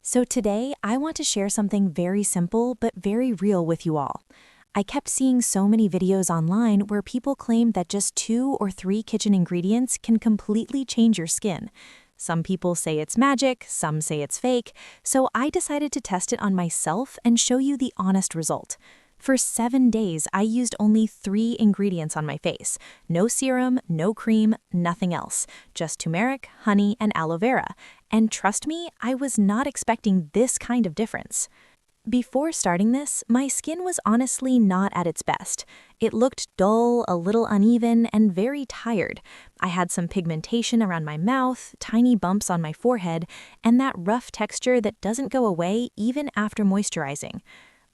So today, I want to share something very simple but very real with you all. I kept seeing so many videos online where people claim that just 2 or 3 kitchen ingredients can completely change your skin. Some people say it's magic, some say it's fake, so I decided to test it on myself and show you the honest result. For 7 days, I used only 3 ingredients on my face. No serum, no cream, nothing else. Just turmeric, honey, and aloe vera. And trust me, I was not expecting this kind of difference. Before starting this, my skin was honestly not at its best. It looked dull, a little uneven, and very tired. I had some pigmentation around my mouth, tiny bumps on my forehead, and that rough texture that doesn't go away even after moisturizing.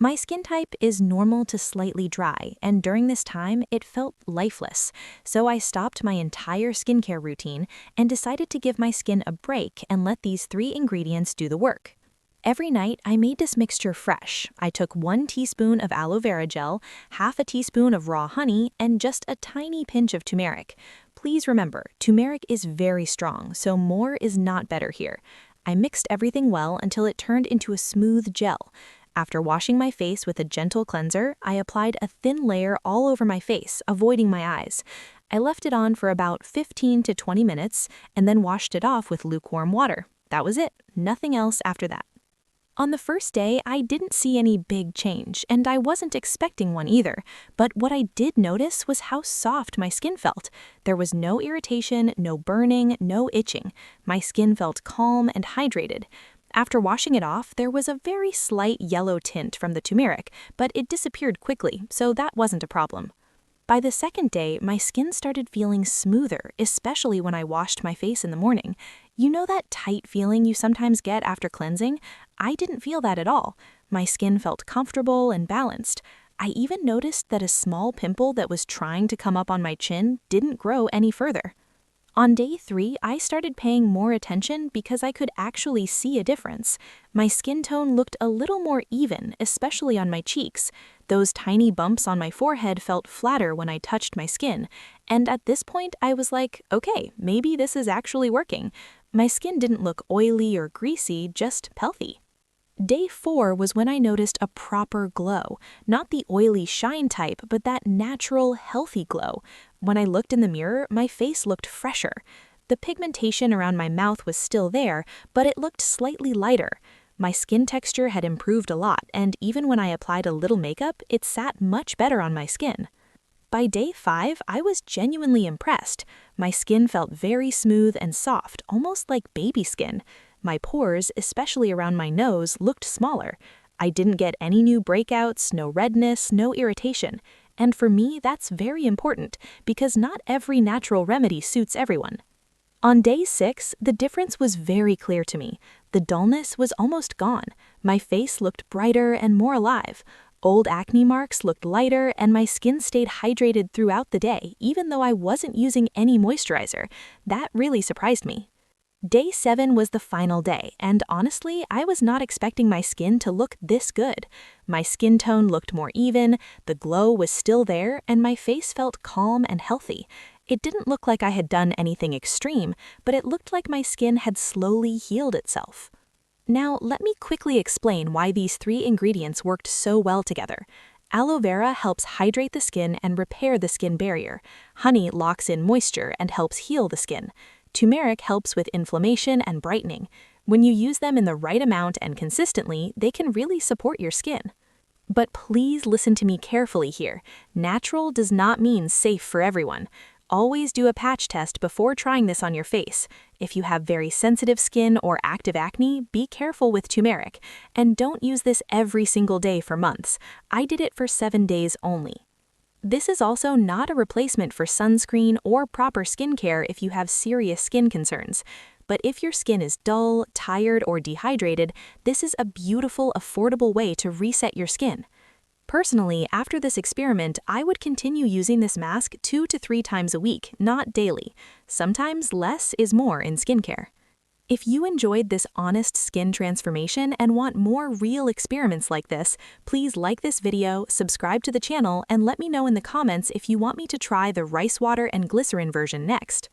My skin type is normal to slightly dry, and during this time, it felt lifeless. So I stopped my entire skincare routine and decided to give my skin a break and let these 3 ingredients do the work. Every night, I made this mixture fresh. I took 1 teaspoon of aloe vera gel, half a teaspoon of raw honey, and just a tiny pinch of turmeric. Please remember, turmeric is very strong, so more is not better here. I mixed everything well until it turned into a smooth gel. After washing my face with a gentle cleanser, I applied a thin layer all over my face, avoiding my eyes. I left it on for about 15 to 20 minutes and then washed it off with lukewarm water. That was it. Nothing else after that. On the first day, I didn't see any big change, and I wasn't expecting one either. But what I did notice was how soft my skin felt. There was no irritation, no burning, no itching. My skin felt calm and hydrated. After washing it off, there was a very slight yellow tint from the turmeric, but it disappeared quickly, so that wasn't a problem. By the second day, my skin started feeling smoother, especially when I washed my face in the morning. You know that tight feeling you sometimes get after cleansing? I didn't feel that at all. My skin felt comfortable and balanced. I even noticed that a small pimple that was trying to come up on my chin didn't grow any further. On day 3, I started paying more attention because I could actually see a difference. My skin tone looked a little more even, especially on my cheeks. Those tiny bumps on my forehead felt flatter when I touched my skin. And at this point, I was like, okay, maybe this is actually working. My skin didn't look oily or greasy, just healthy. Day 4 was when I noticed a proper glow, not the oily shine type, but that natural, healthy glow. When I looked in the mirror, my face looked fresher. The pigmentation around my mouth was still there, but it looked slightly lighter. My skin texture had improved a lot, and even when I applied a little makeup, it sat much better on my skin. By day 5, I was genuinely impressed. My skin felt very smooth and soft, almost like baby skin. My pores, especially around my nose, looked smaller. I didn't get any new breakouts, no redness, no irritation. And for me, that's very important, because not every natural remedy suits everyone. On day 6, the difference was very clear to me. The dullness was almost gone. My face looked brighter and more alive. Old acne marks looked lighter, and my skin stayed hydrated throughout the day, even though I wasn't using any moisturizer. That really surprised me. Day 7 was the final day, and honestly, I was not expecting my skin to look this good. My skin tone looked more even, the glow was still there, and my face felt calm and healthy. It didn't look like I had done anything extreme, but it looked like my skin had slowly healed itself. Now, let me quickly explain why these 3 ingredients worked so well together. Aloe vera helps hydrate the skin and repair the skin barrier. Honey locks in moisture and helps heal the skin. Turmeric helps with inflammation and brightening. When you use them in the right amount and consistently, they can really support your skin. But please listen to me carefully here. Natural does not mean safe for everyone. Always do a patch test before trying this on your face. If you have very sensitive skin or active acne, be careful with turmeric. And don't use this every single day for months. I did it for 7 days only. This is also not a replacement for sunscreen or proper skincare if you have serious skin concerns. But if your skin is dull, tired, or dehydrated, this is a beautiful, affordable way to reset your skin. Personally, after this experiment, I would continue using this mask 2 to 3 times a week, not daily. Sometimes less is more in skincare. If you enjoyed this honest skin transformation and want more real experiments like this, please like this video, subscribe to the channel, and let me know in the comments if you want me to try the rice water and glycerin version next.